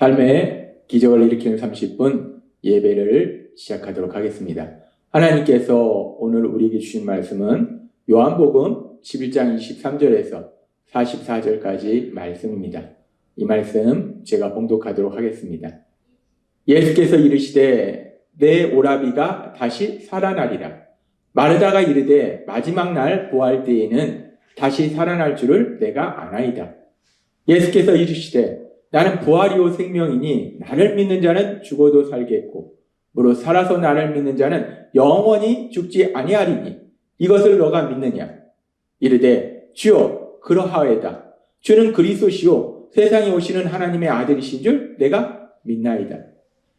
삶의 기적을 일으키는 30분 예배를 시작하도록 하겠습니다. 하나님께서 오늘 우리에게 주신 말씀은 요한복음 11장 23절에서 44절까지 말씀입니다. 이 말씀 제가 봉독하도록 하겠습니다. 예수께서 이르시되 내 오라비가 다시 살아나리라. 마르다가 이르되 마지막 날 부활 때에는 다시 살아날 줄을 내가 아나이다. 예수께서 이르시되 나는 부활이요 생명이니 나를 믿는 자는 죽어도 살겠고 무릇 살아서 나를 믿는 자는 영원히 죽지 아니하리니 이것을 너가 믿느냐? 이르되 주여 그러하오이다. 주는 그리스도시요 세상에 오시는 하나님의 아들이신 줄 내가 믿나이다.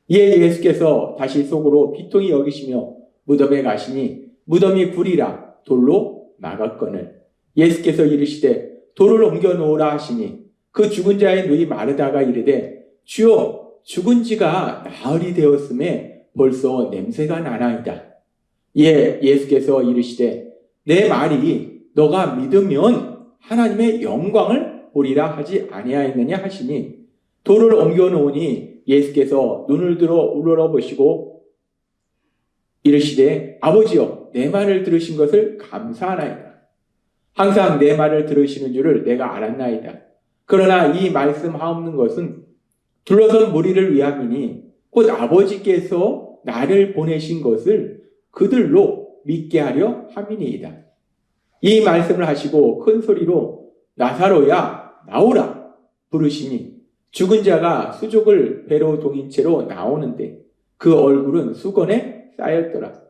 이에 예수께서 다시 속으로 비통히 여기시며 무덤에 가시니 무덤이 굴이라 돌로 막았거늘 예수께서 이르시되 돌을 옮겨 놓으라 하시니 그 죽은 자의 누이 마르다가 이르되 주여 죽은 지가 나흘이 되었음에 벌써 냄새가 나나이다. 이에 예수께서 이르시되 내 말이 너가 믿으면 하나님의 영광을 보리라 하지 아니하였느냐 하시니 돌을 옮겨 놓으니 예수께서 눈을 들어 우러러보시고 이르시되 아버지여 내 말을 들으신 것을 감사하나이다. 항상 내 말을 들으시는 줄을 내가 알았나이다. 그러나 이 말씀하옵는 것은 둘러선 무리를 위함이니 곧 아버지께서 나를 보내신 것을 그들로 믿게 하려 함이니이다. 이 말씀을 하시고 큰 소리로 나사로야 나오라 부르시니 죽은 자가 수족을 배로 동인 채로 나오는데 그 얼굴은 수건에 쌓였더라.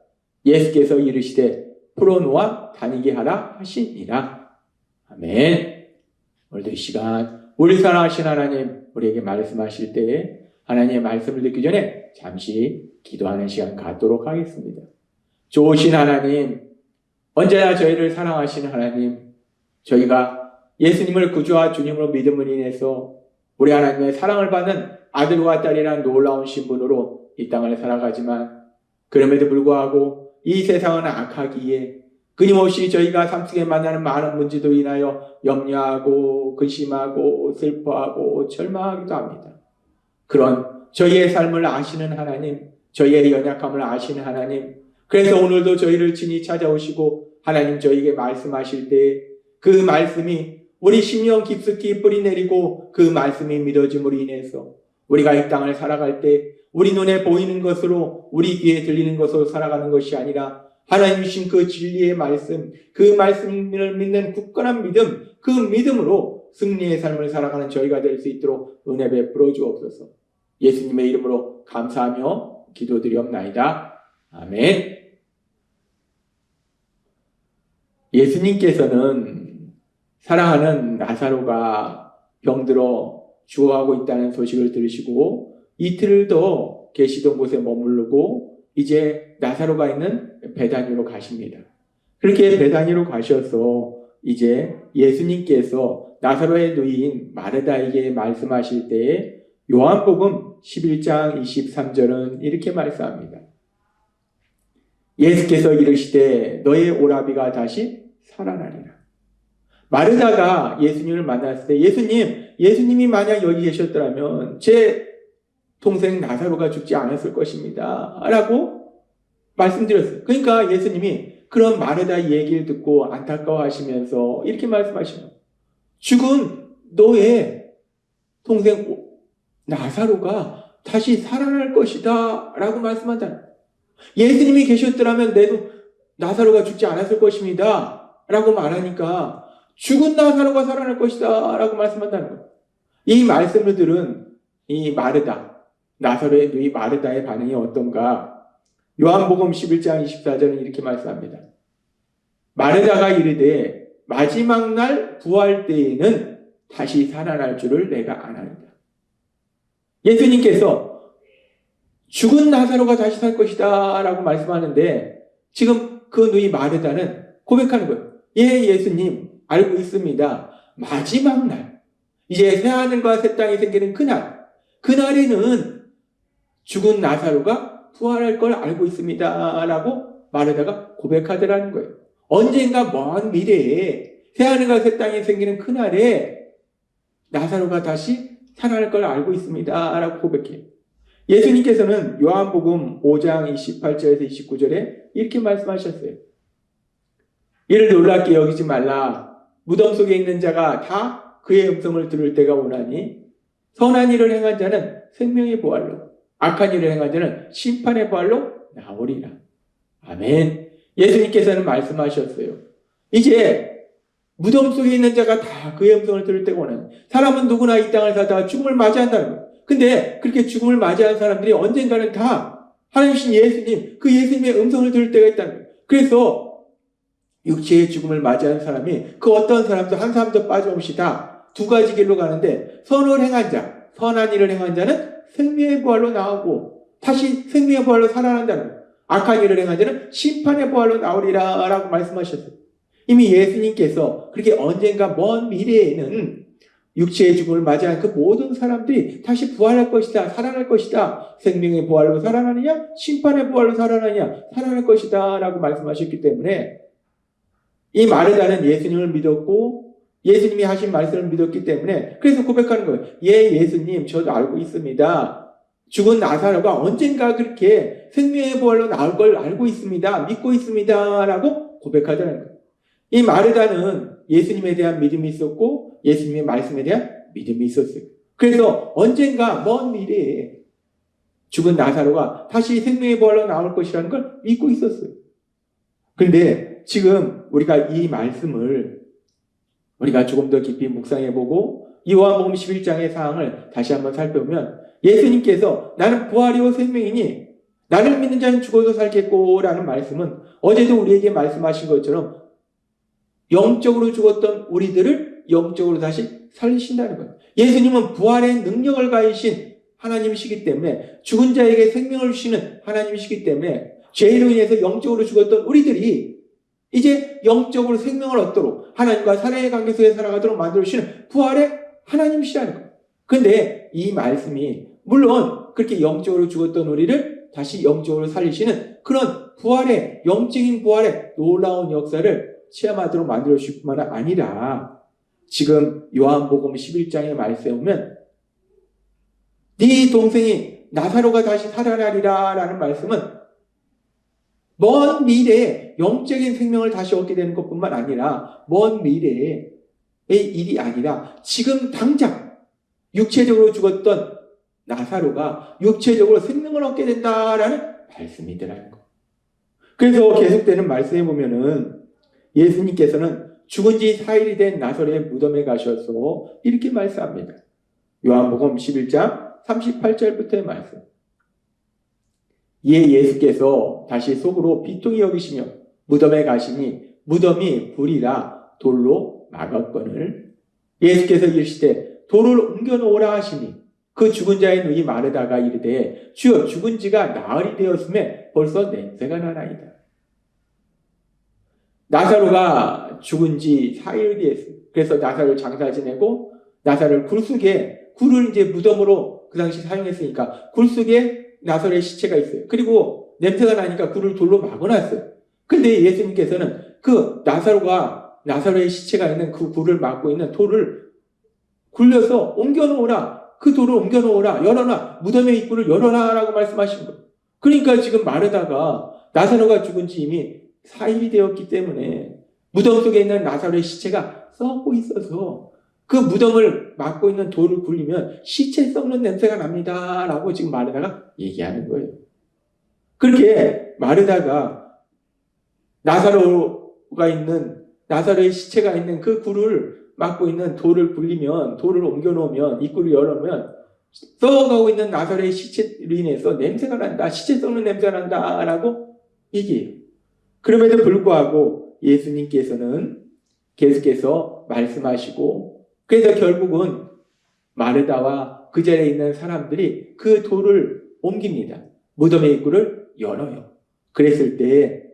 예수께서 이르시되 풀어놓아 다니게 하라 하시니라. 아멘. 오늘도 이 시간 우리 사랑하신 하나님 우리에게 말씀하실 때에 하나님의 말씀을 듣기 전에 잠시 기도하는 시간 갖도록 하겠습니다. 좋으신 하나님, 언제나 저희를 사랑하시는 하나님, 저희가 예수님을 구주와 주님으로 믿음을 인해서 우리 하나님의 사랑을 받는 아들과 딸이란 놀라운 신분으로 이 땅을 살아가지만 그럼에도 불구하고 이 세상은 악하기에 끊임없이 저희가 삶 속에 만나는 많은 문제도 인하여 염려하고 근심하고 슬퍼하고 절망하기도 합니다. 그런 저희의 삶을 아시는 하나님, 저희의 연약함을 아시는 하나님, 그래서 오늘도 저희를 친히 찾아오시고 하나님 저희에게 말씀하실 때 그 말씀이 우리 심령 깊숙이 뿌리 내리고 그 말씀이 믿어짐으로 인해서 우리가 이 땅을 살아갈 때 우리 눈에 보이는 것으로 우리 귀에 들리는 것으로 살아가는 것이 아니라 하나님 주신 그 진리의 말씀, 그 말씀을 믿는 굳건한 믿음, 그 믿음으로 승리의 삶을 살아가는 저희가 될 수 있도록 은혜 베풀어 주옵소서. 예수님의 이름으로 감사하며 기도드리옵나이다. 아멘. 예수님께서는 사랑하는 나사로가 병들어 죽어가고 있다는 소식을 들으시고 이틀을 더 계시던 곳에 머무르고 이제 나사로가 있는 베다니로 가십니다. 그렇게 베다니로 가셔서 이제 예수님께서 나사로의 누이인 마르다에게 말씀하실 때에 요한복음 11장 23절은 이렇게 말씀합니다. 예수께서 이르시되 너의 오라비가 다시 살아나리라. 마르다가 예수님을 만났을 때 예수님이 만약 여기 계셨더라면 제 동생 나사로가 죽지 않았을 것입니다. 라고 말씀드렸어요. 그러니까 예수님이 그런 마르다의 얘기를 듣고 안타까워하시면서 이렇게 말씀하시는 거예요. 죽은 너의 동생 나사로가 다시 살아날 것이다. 라고 말씀한다는 거예요. 예수님이 계셨더라면 내도 나사로가 죽지 않았을 것입니다. 라고 말하니까 죽은 나사로가 살아날 것이다. 라고 말씀한다는 거예요. 이 말씀을 들은 이 마르다, 나사로의 누이 마르다의 반응이 어떤가? 요한복음 11장 24절은 이렇게 말씀합니다. 마르다가 이르되 마지막 날 부활 때에는 다시 살아날 줄을 내가 아나이다. 예수님께서 죽은 나사로가 다시 살 것이다 라고 말씀하는데 지금 그 누이 마르다는 고백하는 거예요. 예, 예수님 알고 있습니다. 마지막 날, 이제 새하늘과 새 땅이 생기는 그날에는 죽은 나사로가 부활할 걸 알고 있습니다. 라고 마르다가 고백하더라는 거예요. 언젠가 먼 미래에 새하늘과 새 땅이 생기는 그날에 나사로가 다시 살아날 걸 알고 있습니다. 라고 고백해요. 예수님께서는 요한복음 5장 28절에서 29절에 이렇게 말씀하셨어요. 이를 놀랍게 여기지 말라. 무덤 속에 있는 자가 다 그의 음성을 들을 때가 오나니 선한 일을 행한 자는 생명의 부활로, 악한 일을 행한 자는 심판의 부활로 나오리라. 아멘. 예수님께서는 말씀하셨어요. 이제 무덤 속에 있는 자가 다 그의 음성을 들을 때가 오나니, 사람은 누구나 이 땅을 살다가 죽음을 맞이한다는 거예요. 근데 그렇게 죽음을 맞이한 사람들이 언젠가는 다 하나님이신 예수님, 그 예수님의 음성을 들을 때가 있다는 거예요. 그래서 육체의 죽음을 맞이한 사람이 그 어떤 사람도 한 사람도 빠짐없이 다 두 가지 길로 가는데, 선을 행한 자, 선한 일을 행한 자는 생명의 부활로 나오고 다시 생명의 부활로 살아난다는 거예요. 악한 일을 행한 자는 심판의 부활로 나오리라 라고 말씀하셨어요. 이미 예수님께서 그렇게 언젠가 먼 미래에는 육체의 죽음을 맞이한 그 모든 사람들이 다시 부활할 것이다, 살아날 것이다, 생명의 부활로 살아나느냐, 심판의 부활로 살아나느냐, 살아날 것이다 라고 말씀하셨기 때문에, 이 마르다는 예수님을 믿었고 예수님이 하신 말씀을 믿었기 때문에 그래서 고백하는 거예요. 예, 예수님, 저도 알고 있습니다. 죽은 나사로가 언젠가 그렇게 생명의 부활로 나올 걸 알고 있습니다. 믿고 있습니다. 라고 고백하자는 거예요. 이 마르다는 예수님에 대한 믿음이 있었고 예수님의 말씀에 대한 믿음이 있었어요. 그래서 언젠가 먼 미래에 죽은 나사로가 다시 생명의 부활로 나올 것이라는 걸 믿고 있었어요. 그런데 지금 우리가 이 말씀을 우리가 조금 더 깊이 묵상해보고 요한복음 11장의 사항을 다시 한번 살펴보면, 예수님께서 나는 부활이요 생명이니 나를 믿는 자는 죽어도 살겠고 라는 말씀은 어제도 우리에게 말씀하신 것처럼 영적으로 죽었던 우리들을 영적으로 다시 살리신다는 거예요. 예수님은 부활의 능력을 가지신 하나님이시기 때문에, 죽은 자에게 생명을 주시는 하나님이시기 때문에 죄로 인해서 영적으로 죽었던 우리들이 이제 영적으로 생명을 얻도록 하나님과 사랑의 관계 속에 살아가도록 만들어주시는 부활의 하나님이시라는 거예요. 그런데 이 말씀이 물론 그렇게 영적으로 죽었던 우리를 다시 영적으로 살리시는 그런 부활의, 영적인 부활의 놀라운 역사를 체험하도록 만들어주실 뿐만 아니라, 지금 요한복음 11장의 말씀에 보면 네 동생이 나사로가 다시 살아나리라 라는 말씀은 먼 미래에 영적인 생명을 다시 얻게 되는 것뿐만 아니라 먼 미래의 일이 아니라 지금 당장 육체적으로 죽었던 나사로가 육체적으로 생명을 얻게 된다라는 말씀이더라는 거. 그래서 계속되는 말씀에 보면은 예수님께서는 죽은 지 4일이 된 나사로의 무덤에 가셔서 이렇게 말씀합니다. 요한복음 11장 38절부터의 말씀. 이에 예수께서 다시 속으로 비통히 여기시며 무덤에 가시니 무덤이 불이라 돌로 막았거늘 예수께서 이르시되 돌을 옮겨 놓으라 하시니 그 죽은 자의 눈이 마르다가 이르되 주여 죽은 지가 나흘이 되었음에 벌써 냄새가 나나이다. 나사로가 죽은 지 4일 뒤였어요. 그래서 나사로를 장사 지내고 나사로를 굴 속에, 굴을 이제 무덤으로 그 당시 사용했으니까 굴 속에 나사로의 시체가 있어요. 그리고 냄새가 나니까 굴을 돌로 막아놨어요. 근데 예수님께서는 그 나사로의 시체가 있는 그 굴을 막고 있는 돌을 굴려서 옮겨놓으라. 그 돌을 옮겨놓으라. 열어놔. 무덤의 입구를 열어놔. 라고 말씀하신 거예요. 그러니까 지금 마르다가 나사로가 죽은 지 이미 4일이 되었기 때문에 무덤 속에 있는 나사로의 시체가 썩고 있어서 그 무덤을 막고 있는 돌을 굴리면 시체 썩는 냄새가 납니다. 라고 지금 마르다가 얘기하는 거예요. 그렇게 마르다가 나사로의 시체가 있는 그 굴을 막고 있는 돌을 굴리면, 돌을 옮겨놓으면, 입구를 열어놓으면 썩어가고 있는 나사로의 시체로 인해서 냄새가 난다. 시체 썩는 냄새가 난다. 라고 얘기해요. 그럼에도 불구하고 예수님께서는 계속해서 말씀하시고, 그래서 결국은 마르다와 그 자리에 있는 사람들이 그 돌을 옮깁니다. 무덤의 입구를 열어요. 그랬을 때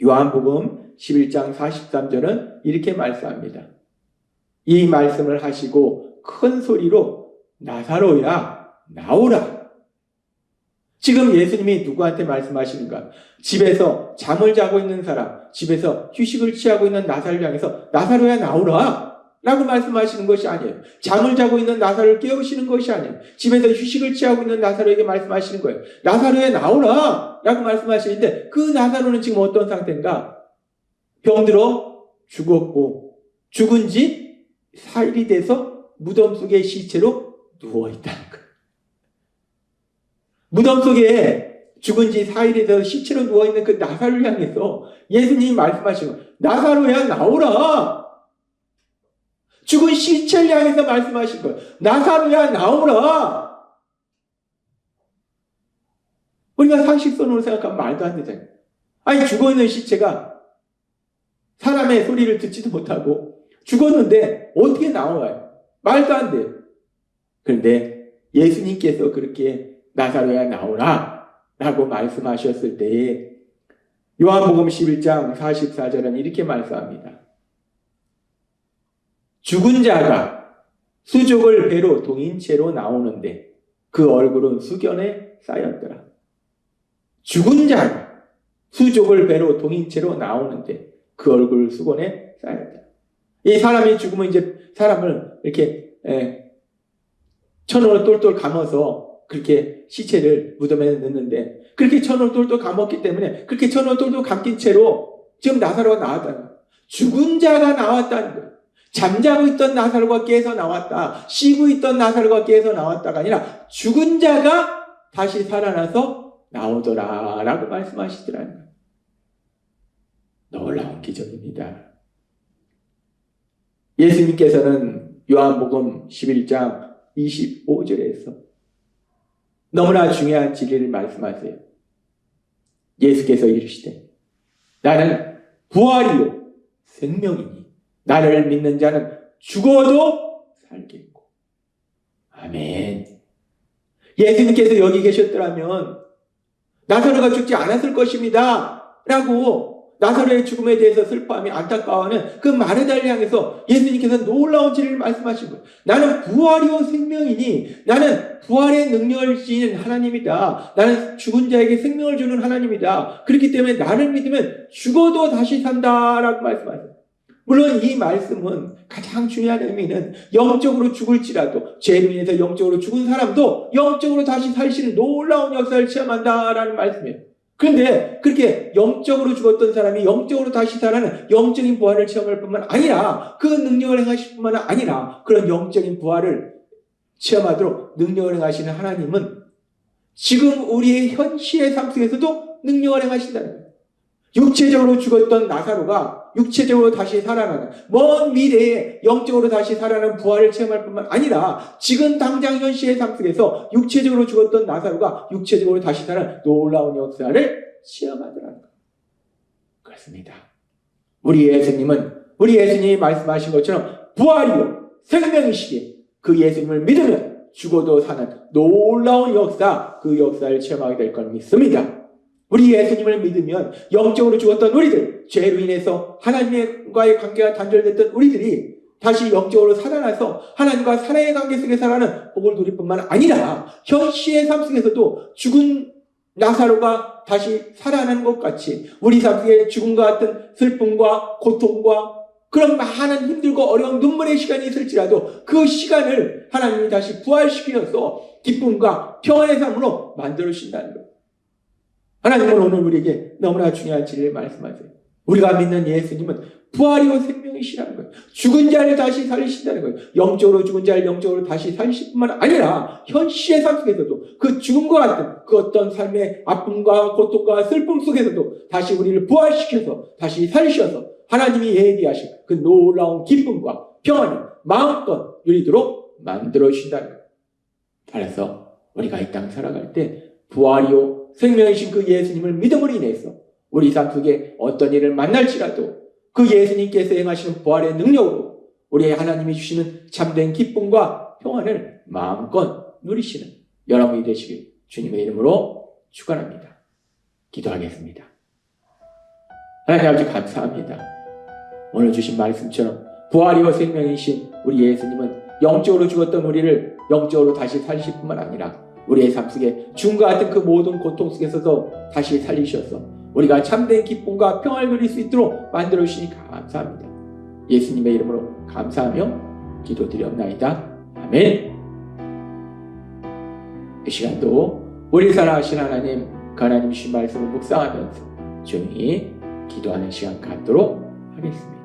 요한복음 11장 43절은 이렇게 말씀합니다. 이 말씀을 하시고 큰 소리로 나사로야 나오라. 지금 예수님이 누구한테 말씀하시는가? 집에서 잠을 자고 있는 사람, 집에서 휴식을 취하고 있는 나사로를 향해서 나사로야 나오라. 라고 말씀하시는 것이 아니에요. 잠을 자고 있는 나사로를 깨우시는 것이 아니에요. 집에서 휴식을 취하고 있는 나사로에게 말씀하시는 거예요. 나사로에 나오라! 라고 말씀하시는데 그 나사로는 지금 어떤 상태인가? 병들어 죽었고 죽은 지 4일이 돼서 무덤 속에 시체로 누워있다는 거예요. 무덤 속에 죽은 지 4일이 돼서 시체로 누워있는 그 나사로를 향해서 예수님이 말씀하시는 거예요. 나사로야 나오라! 죽은 시체를 향해서 말씀하신 거예요. 나사로야 나오라! 우리가 상식선으로 생각하면 말도 안 되잖아요. 아니 죽어있는 시체가 사람의 소리를 듣지도 못하고 죽었는데 어떻게 나와요? 말도 안 돼요. 그런데 예수님께서 그렇게 나사로야 나오라 라고 말씀하셨을 때에 요한복음 11장 44절은 이렇게 말씀합니다. 죽은 자가 수족을 배로 동인 채로 나오는데 그 얼굴은 수견에 쌓였더라. 죽은 자가 수족을 배로 동인 채로 나오는데 그 얼굴 수건에 쌓였더라. 이 사람이 죽으면 이제 사람을 이렇게 천으로 똘똘 감아서 그렇게 시체를 무덤에 넣는데 그렇게 천으로 똘똘 감았기 때문에 그렇게 천으로 똘똘 감긴 채로 지금 나사로가 나왔다는 거예요. 죽은 자가 나왔다는 거예요. 잠자고 있던 나사로가 깨서 나왔다. 쉬고 있던 나사로가 깨서 나왔다가 아니라 죽은 자가 다시 살아나서 나오더라 라고 말씀하시더라는 거예요. 놀라운 기적입니다. 예수님께서는 요한복음 11장 25절에서 너무나 중요한 진리를 말씀하세요. 예수께서 이르시되 나는 부활이요 생명이니 나를 믿는 자는 죽어도 살겠고. 아멘. 예수님께서 여기 계셨더라면 나사로가 죽지 않았을 것입니다 라고 나사로의 죽음에 대해서 슬퍼하며 안타까워하는 그 마르다를 향해서 예수님께서 놀라운 진리를 말씀하신 거예요. 나는 부활이요 생명이니 나는 부활의 능력을 지닌 하나님이다. 나는 죽은 자에게 생명을 주는 하나님이다. 그렇기 때문에 나를 믿으면 죽어도 다시 산다라고 말씀하세요. 물론 이 말씀은 가장 중요한 의미는 영적으로 죽을지라도 죄로 인해서 영적으로 죽은 사람도 영적으로 다시 살시는 놀라운 역사를 체험한다라는 말씀이에요. 그런데 그렇게 영적으로 죽었던 사람이 영적으로 다시 살아나는 영적인 부활을 체험할 뿐만 아니라 그 능력을 행하실 뿐만 아니라 그런 영적인 부활을 체험하도록 능력을 행하시는 하나님은 지금 우리의 현실의 삶 속에서도 능력을 행하신다는 거예요. 육체적으로 죽었던 나사로가 육체적으로 다시 살아나는 먼 미래에 영적으로 다시 살아나는 부활을 체험할 뿐만 아니라 지금 당장 현실의 삶 속에서 육체적으로 죽었던 나사로가 육체적으로 다시 살아나는 놀라운 역사를 체험하더라는 거예요. 그렇습니다. 우리 예수님이 말씀하신 것처럼 부활이요 생명이시기에 그 예수님을 믿으면 죽어도 사는 놀라운 역사, 그 역사를 체험하게 될 걸 믿습니다. 우리 예수님을 믿으면 영적으로 죽었던 우리들, 죄로 인해서 하나님과의 관계가 단절됐던 우리들이 다시 영적으로 살아나서 하나님과 사랑의 관계 속에 살아가는 복을 누릴 뿐만 아니라 현실의 삶 속에서도 죽은 나사로가 다시 살아나는 것 같이 우리 삶 속에 죽음과 같은 슬픔과 고통과 그런 많은 힘들고 어려운 눈물의 시간이 있을지라도 그 시간을 하나님이 다시 부활시키셔서 기쁨과 평안의 삶으로 만들어주신다는 것. 하나님은 오늘 우리에게 너무나 중요한 진리를 말씀하세요. 우리가 믿는 예수님은 부활이요 생명이시라는 거예요. 죽은 자를 다시 살리신다는 거예요. 영적으로 죽은 자를 영적으로 다시 살리실 뿐만 아니라 현실의 삶 속에서도 그 죽음과 같은 그 어떤 삶의 아픔과 고통과 슬픔 속에서도 다시 우리를 부활시켜서 다시 살리셔서 하나님이 예비하신 그 놀라운 기쁨과 평안을 마음껏 누리도록 만들어주신다는 거예요. 그래서 우리가 이 땅 살아갈 때 부활이요 생명이신 그 예수님을 믿음으로 인해서 우리 삶 속에 어떤 일을 만날지라도 그 예수님께서 행하시는 부활의 능력으로 우리 하나님이 주시는 참된 기쁨과 평안을 마음껏 누리시는 여러분이 되시길 주님의 이름으로 축원합니다. 기도하겠습니다. 하나님 아버지 감사합니다. 오늘 주신 말씀처럼 부활이요 생명이신 우리 예수님은 영적으로 죽었던 우리를 영적으로 다시 살리실 뿐만 아니라 우리의 삶 속에 죽음과 같은 그 모든 고통 속에서도 다시 살리셔서 우리가 참된 기쁨과 평안을 누릴 수 있도록 만들어주시니 감사합니다. 예수님의 이름으로 감사하며 기도드렸나이다. 아멘. 이 시간도 우리 살아가신 하나님, 그 하나님 주신 말씀을 묵상하면서 조용히 기도하는 시간 갖도록 하겠습니다.